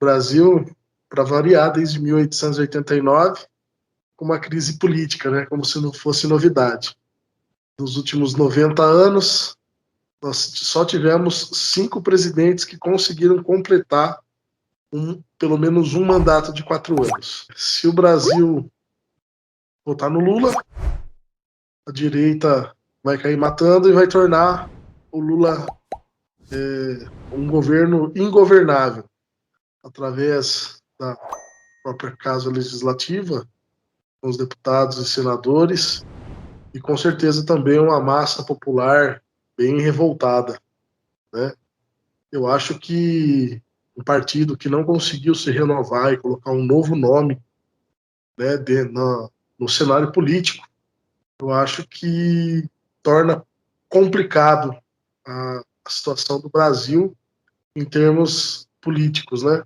Brasil, para variar, desde 1889, com uma crise política, né? Como se não fosse novidade. Nos últimos 90 anos, nós só tivemos 5 presidentes que conseguiram completar pelo menos um mandato de 4 anos. Se o Brasil votar no Lula, a direita vai cair matando e vai tornar o Lula um governo ingovernável, através da própria Casa Legislativa, com os deputados e senadores, e com certeza também uma massa popular bem revoltada, né? Eu acho que um partido que não conseguiu se renovar e colocar um novo nome, né, no cenário político, eu acho que torna complicado a situação do Brasil em termos políticos, né?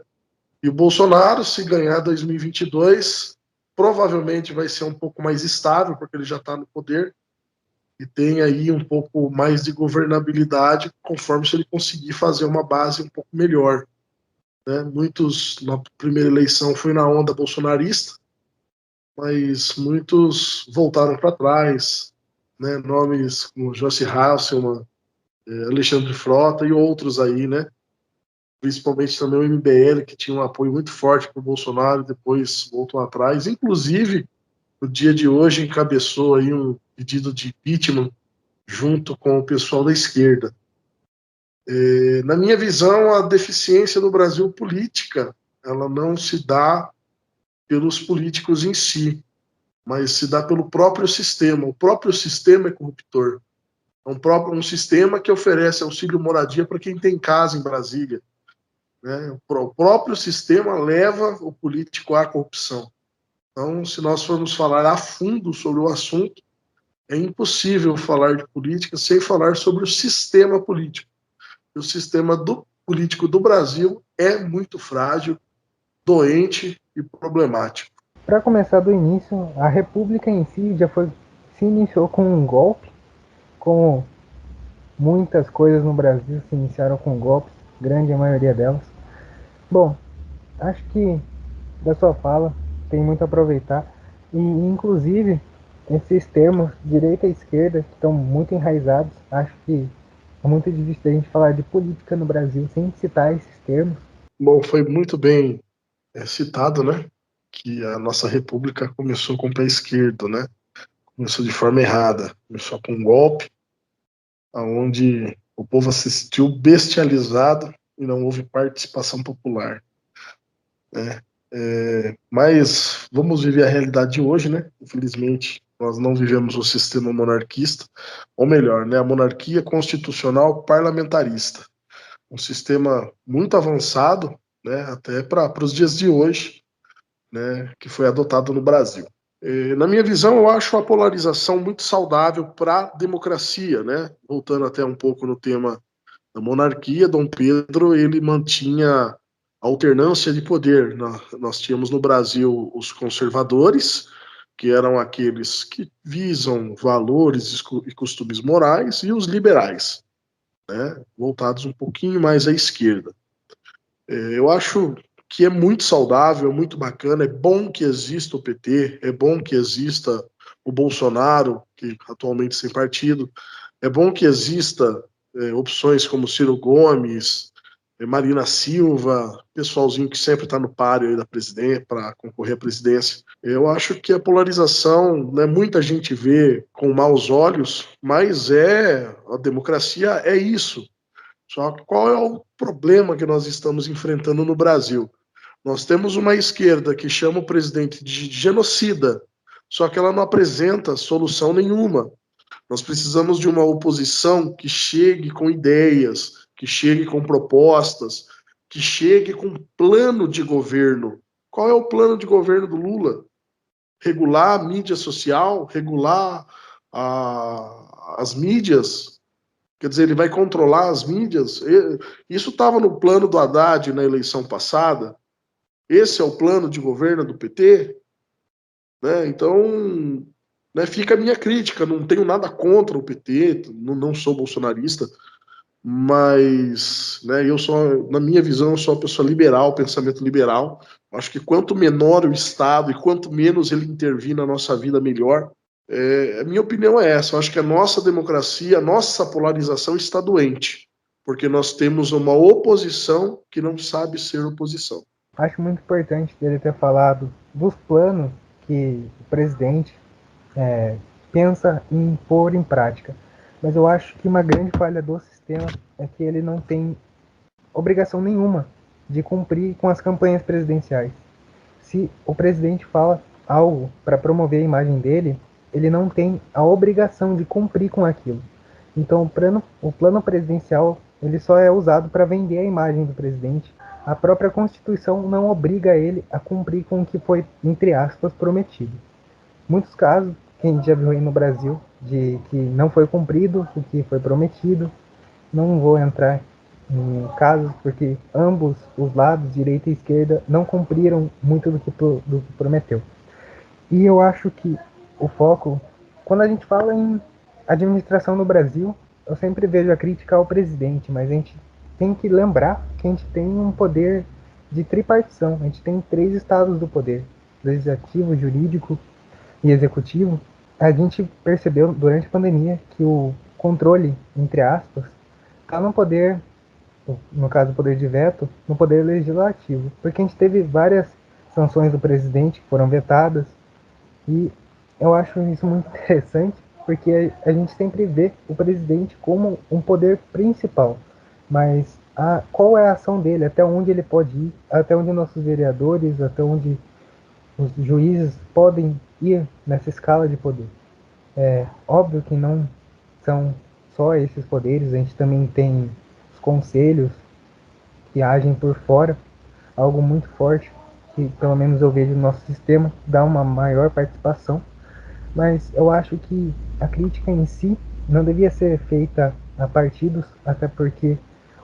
E o Bolsonaro, se ganhar 2022, provavelmente vai ser um pouco mais estável, porque ele já está no poder e tem aí um pouco mais de governabilidade, conforme se ele conseguir fazer uma base um pouco melhor, né? Muitos, na primeira eleição, foi na onda bolsonarista, mas muitos voltaram para trás, né? Nomes como Joyce Hasselman, Alexandre Frota e outros aí, né? Principalmente também o MBL, que tinha um apoio muito forte para o Bolsonaro, depois voltou atrás. Inclusive, no dia de hoje, encabeçou aí um pedido de impeachment junto com o pessoal da esquerda. Na minha visão, a deficiência no Brasil política, ela não se dá pelos políticos em si, mas se dá pelo próprio sistema. O próprio sistema é corruptor. É um sistema que oferece auxílio moradia para quem tem casa em Brasília, né? O próprio sistema leva o político à corrupção. Então, se nós formos falar a fundo sobre o assunto, é impossível falar de política sem falar sobre o sistema político. E o sistema político do Brasil é muito frágil, doente e problemático. Para começar do início, a República em si se iniciou com um golpe, como muitas coisas no Brasil se iniciaram com golpes, grande maioria delas. Bom, acho que da sua fala tem muito a aproveitar e inclusive esses termos direita e esquerda que estão muito enraizados, acho que é muito difícil a gente falar de política no Brasil sem citar esses termos. Bom, foi muito bem citado, né, que a nossa república começou com o pé esquerdo, né, começou de forma errada, começou com um golpe, onde o povo assistiu bestializado e não houve participação popular, né. Mas vamos viver a realidade de hoje, né? Infelizmente, nós não vivemos o sistema monarquista, ou melhor, né, a monarquia constitucional parlamentarista, um sistema muito avançado, né, até para os dias de hoje, né, que foi adotado no Brasil. Na minha visão, eu acho a polarização muito saudável para a democracia, né? Voltando até um pouco no tema da monarquia, Dom Pedro ele mantinha a alternância de poder. Nós tínhamos no Brasil os conservadores, que eram aqueles que visam valores e costumes morais, e os liberais, né? Voltados um pouquinho mais à esquerda. Eu acho que é muito saudável, é muito bacana, é bom que exista o PT, é bom que exista o Bolsonaro, que atualmente sem partido, é bom que exista opções como Ciro Gomes, Marina Silva, pessoalzinho que sempre está no páreo aí da presidência para concorrer à presidência. Eu acho que a polarização, né, muita gente vê com maus olhos, mas a democracia é isso. Só que qual é o problema que nós estamos enfrentando no Brasil? Nós temos uma esquerda que chama o presidente de genocida, só que ela não apresenta solução nenhuma. Nós precisamos de uma oposição que chegue com ideias, que chegue com propostas, que chegue com um plano de governo. Qual é o plano de governo do Lula? Regular a mídia social, regular as mídias. Quer dizer, ele vai controlar as mídias. Isso estava no plano do Haddad na eleição passada. Esse é o plano de governo do PT, né? Então, né, fica a minha crítica. Não tenho nada contra o PT, não sou bolsonarista, mas, né, na minha visão, eu sou uma pessoa liberal, pensamento liberal. Acho que quanto menor o Estado e quanto menos ele intervir na nossa vida, melhor. A minha opinião é essa. Eu acho que a nossa democracia, a nossa polarização está doente, porque nós temos uma oposição que não sabe ser oposição. Acho muito importante ele ter falado dos planos que o presidente pensa em pôr em prática. Mas eu acho que uma grande falha do sistema é que ele não tem obrigação nenhuma de cumprir com as campanhas presidenciais. Se o presidente fala algo para promover a imagem dele, ele não tem a obrigação de cumprir com aquilo. Então o plano presidencial ele só é usado para vender a imagem do presidente. A própria Constituição não obriga ele a cumprir com o que foi, entre aspas, prometido. Muitos casos que a gente já viu aí no Brasil de que não foi cumprido o que foi prometido. Não vou entrar em casos porque ambos os lados, direita e esquerda, não cumpriram muito do que prometeu. E eu acho que o foco, quando a gente fala em administração no Brasil, eu sempre vejo a crítica ao presidente, mas a gente tem que lembrar que a gente tem um poder de tripartição. A gente tem 3 estados do poder: legislativo, jurídico e executivo. A gente percebeu durante a pandemia que o controle, entre aspas, está no poder, no caso o poder de veto, no poder legislativo. Porque a gente teve várias sanções do presidente que foram vetadas, e eu acho isso muito interessante, porque a gente sempre vê o presidente como um poder principal, mas qual é a ação dele, até onde ele pode ir, até onde nossos vereadores, até onde os juízes podem ir nessa escala de poder. É óbvio que não são só esses poderes, a gente também tem os conselhos que agem por fora, algo muito forte que pelo menos eu vejo no nosso sistema dá uma maior participação, mas eu acho que a crítica em si não devia ser feita a partidos, até porque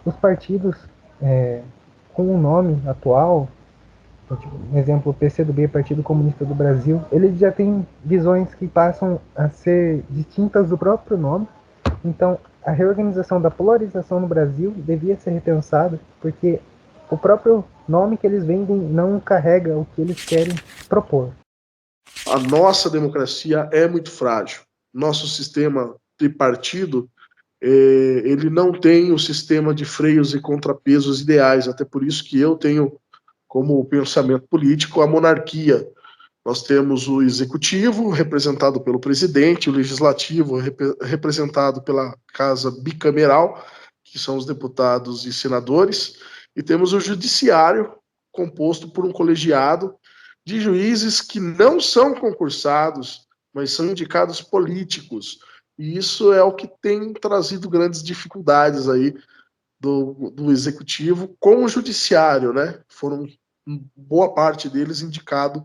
os partidos com o nome atual, um exemplo, o PCdoB, Partido Comunista do Brasil, ele já tem visões que passam a ser distintas do próprio nome. Então, a reorganização da polarização no Brasil devia ser repensada, porque o próprio nome que eles vendem não carrega o que eles querem propor. A nossa democracia é muito frágil. Nosso sistema tripartido, ele não tem o sistema de freios e contrapesos ideais, até por isso que eu tenho como pensamento político a monarquia. Nós temos o executivo, representado pelo presidente, o legislativo, representado pela casa bicameral, que são os deputados e senadores, e temos o judiciário, composto por um colegiado de juízes que não são concursados, mas são indicados políticos. E isso é o que tem trazido grandes dificuldades aí do executivo com o judiciário, né? Foram boa parte deles indicados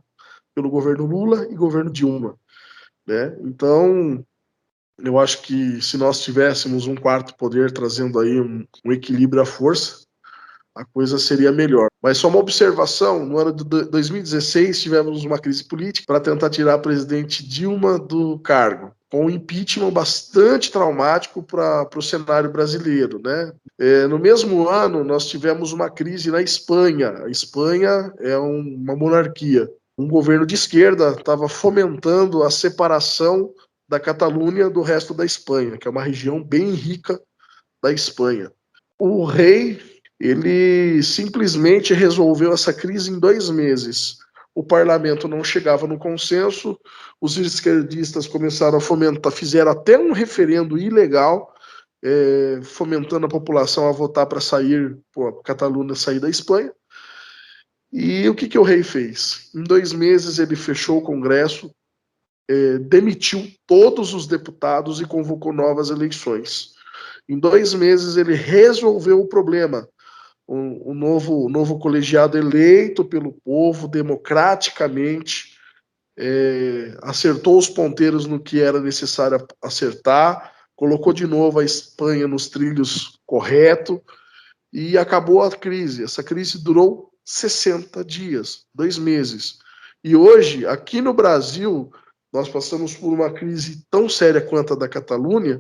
pelo governo Lula e governo Dilma, né? Então, eu acho que se nós tivéssemos um quarto poder trazendo aí um equilíbrio à força, a coisa seria melhor. Mas só uma observação, no ano de 2016 tivemos uma crise política para tentar tirar a presidente Dilma do cargo, com um impeachment bastante traumático para o cenário brasileiro, né? No mesmo ano, nós tivemos uma crise na Espanha. A Espanha é uma monarquia. Um governo de esquerda estava fomentando a separação da Catalunha do resto da Espanha, que é uma região bem rica da Espanha. O rei, ele simplesmente resolveu essa crise em 2 meses. O parlamento não chegava no consenso, os esquerdistas começaram a fomentar, fizeram até um referendo ilegal, fomentando a população a votar para sair, a Catalunha sair da Espanha. E o que o rei fez? Em 2 meses ele fechou o Congresso, demitiu todos os deputados e convocou novas eleições. Em 2 meses ele resolveu o problema. O novo colegiado eleito pelo povo democraticamente acertou os ponteiros no que era necessário acertar, colocou de novo a Espanha nos trilhos corretos e acabou a crise. Essa crise durou 60 dias, 2 meses. E hoje, aqui no Brasil, nós passamos por uma crise tão séria quanto a da Catalunha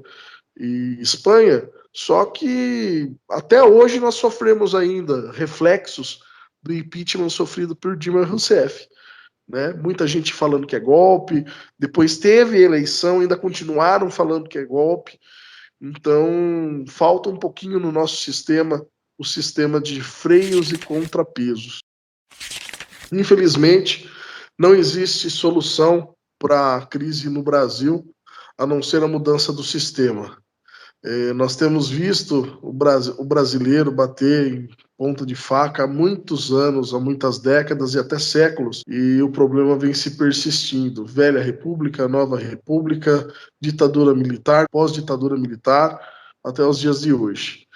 e Espanha, Só que até hoje nós sofremos ainda reflexos do impeachment sofrido por Dilma Rousseff. Né? Muita gente falando que é golpe, depois teve eleição, ainda continuaram falando que é golpe. Então, falta um pouquinho no nosso sistema o sistema de freios e contrapesos. Infelizmente, não existe solução para a crise no Brasil a não ser a mudança do sistema. Nós temos visto o brasileiro bater em ponta de faca há muitos anos, há muitas décadas e até séculos, e o problema vem se persistindo. Velha República, Nova República, ditadura militar, pós-ditadura militar, até os dias de hoje.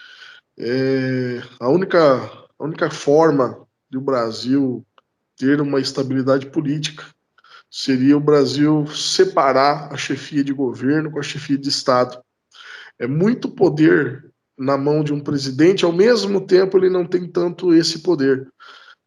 A única forma de o Brasil ter uma estabilidade política seria o Brasil separar a chefia de governo com a chefia de Estado. É muito poder na mão de um presidente, ao mesmo tempo ele não tem tanto esse poder.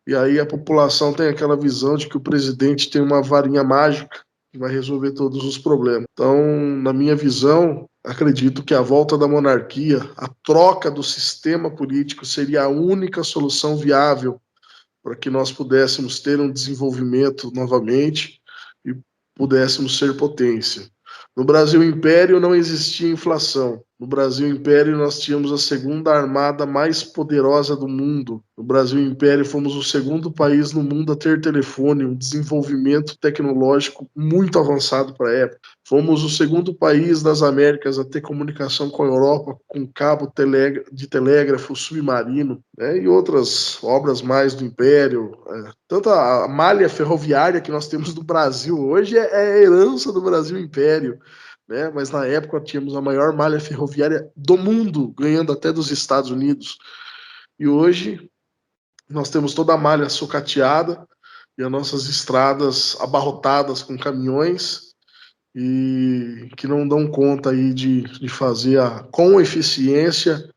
E aí a população tem aquela visão de que o presidente tem uma varinha mágica que vai resolver todos os problemas. Então, na minha visão, acredito que a volta da monarquia, a troca do sistema político seria a única solução viável para que nós pudéssemos ter um desenvolvimento novamente e pudéssemos ser potência. No Brasil Império não existia inflação. No Brasil Império nós tínhamos a segunda armada mais poderosa do mundo. No Brasil Império fomos o segundo país no mundo a ter telefone, um desenvolvimento tecnológico muito avançado para a época. Fomos o segundo país das Américas a ter comunicação com a Europa com cabo de telégrafo submarino, né, e outras obras mais do Império. Tanto a malha ferroviária que nós temos no Brasil hoje é herança do Brasil Império. Né? Mas na época tínhamos a maior malha ferroviária do mundo, ganhando até dos Estados Unidos. E hoje nós temos toda a malha sucateada e as nossas estradas abarrotadas com caminhões e que não dão conta aí de fazer com eficiência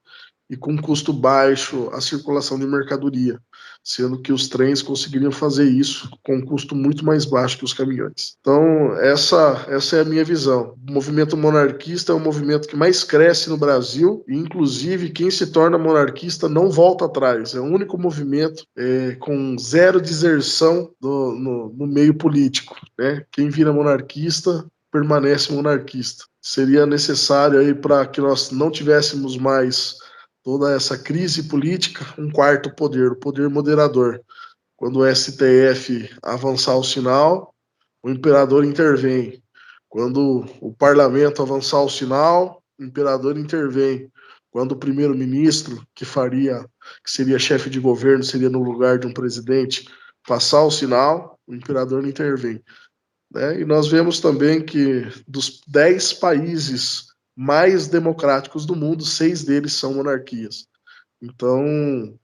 e com custo baixo a circulação de mercadoria, sendo que os trens conseguiriam fazer isso com um custo muito mais baixo que os caminhões. Então, essa é a minha visão. O movimento monarquista é o movimento que mais cresce no Brasil, e inclusive quem se torna monarquista não volta atrás. É o único movimento com zero deserção no meio político. Né? Quem vira monarquista permanece monarquista. Seria necessário aí para que nós não tivéssemos mais toda essa crise política, um quarto poder, o poder moderador. Quando o STF avançar o sinal, o imperador intervém. Quando o parlamento avançar o sinal, o imperador intervém. Quando o primeiro-ministro, que seria chefe de governo, seria no lugar de um presidente, passar o sinal, o imperador não intervém. Né? E nós vemos também que dos 10 países mais democráticos do mundo, 6 deles são monarquias. Então,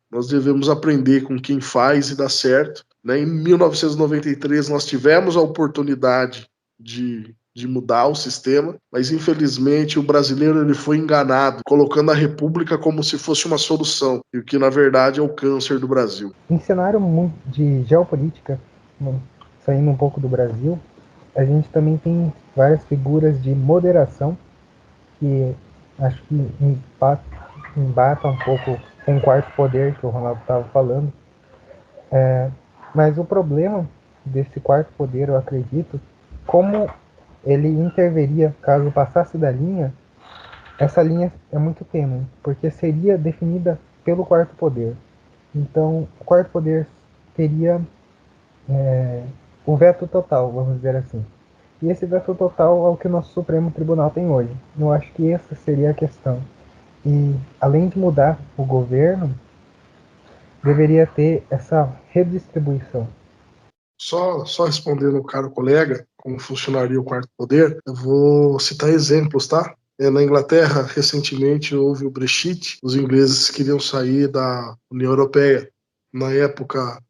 nós devemos aprender com quem faz e dá certo. Né? Em 1993, nós tivemos a oportunidade de mudar o sistema, mas infelizmente o brasileiro ele foi enganado, colocando a república como se fosse uma solução, e o que na verdade é o câncer do Brasil. Em cenário de geopolítica, saindo um pouco do Brasil, a gente também tem várias figuras de moderação que acho que embata um pouco com o quarto poder que o Ronaldo estava falando. Mas o problema desse quarto poder, eu acredito, como ele interveria caso passasse da linha, essa linha é muito tênue, porque seria definida pelo quarto poder. Então, o quarto poder teria o veto total, vamos dizer assim. E esse veto total é o que o nosso Supremo Tribunal tem hoje. Eu acho que essa seria a questão. E, além de mudar o governo, deveria ter essa redistribuição. Só respondendo ao caro colega, como funcionaria o quarto poder, eu vou citar exemplos, tá? Na Inglaterra, recentemente, houve o Brexit. Os ingleses queriam sair da União Europeia. Na época,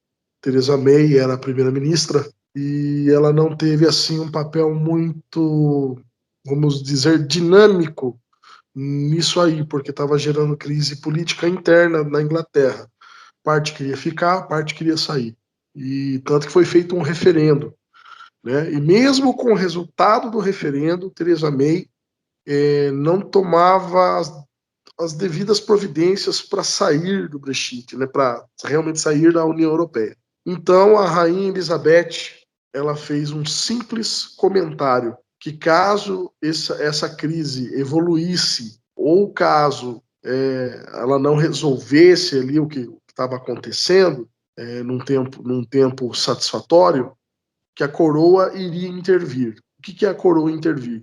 Theresa May era a primeira-ministra e ela não teve assim um papel muito, vamos dizer, dinâmico nisso aí, porque estava gerando crise política interna na Inglaterra. Parte queria ficar, parte queria sair. E tanto que foi feito um referendo. Né? E mesmo com o resultado do referendo, Theresa May não tomava as devidas providências para sair do Brexit, né, para realmente sair da União Europeia. Então, a Rainha Elizabeth, ela fez um simples comentário que caso essa crise evoluísse ou caso ela não resolvesse ali o que estava acontecendo num tempo satisfatório, que a coroa iria intervir. O que é a coroa intervir?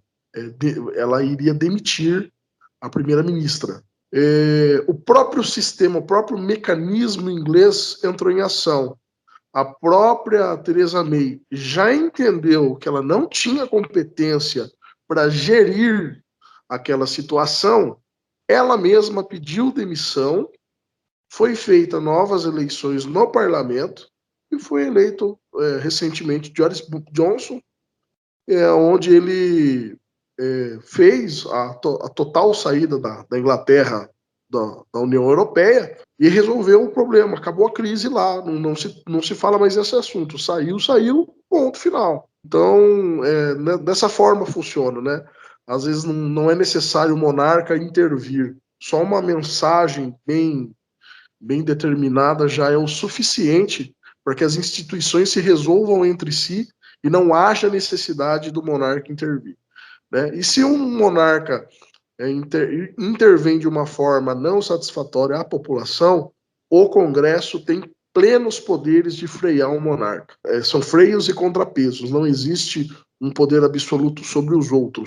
Ela iria demitir a primeira-ministra. O próprio sistema, o próprio mecanismo inglês entrou em ação. A própria Theresa May já entendeu que ela não tinha competência para gerir aquela situação, ela mesma pediu demissão, foi feita novas eleições no parlamento e foi eleito recentemente Boris Johnson, onde ele fez a total saída da Inglaterra da União Europeia e resolveu o problema. Acabou a crise lá, não se fala mais desse assunto. Saiu, ponto final. Então, dessa forma funciona, né? Às vezes não é necessário o monarca intervir. Só uma mensagem bem determinada já é o suficiente para que as instituições se resolvam entre si e não haja necessidade do monarca intervir. Né? E se um monarca intervém de uma forma não satisfatória à população, o Congresso tem plenos poderes de frear um monarca. São freios e contrapesos, não existe um poder absoluto sobre os outros.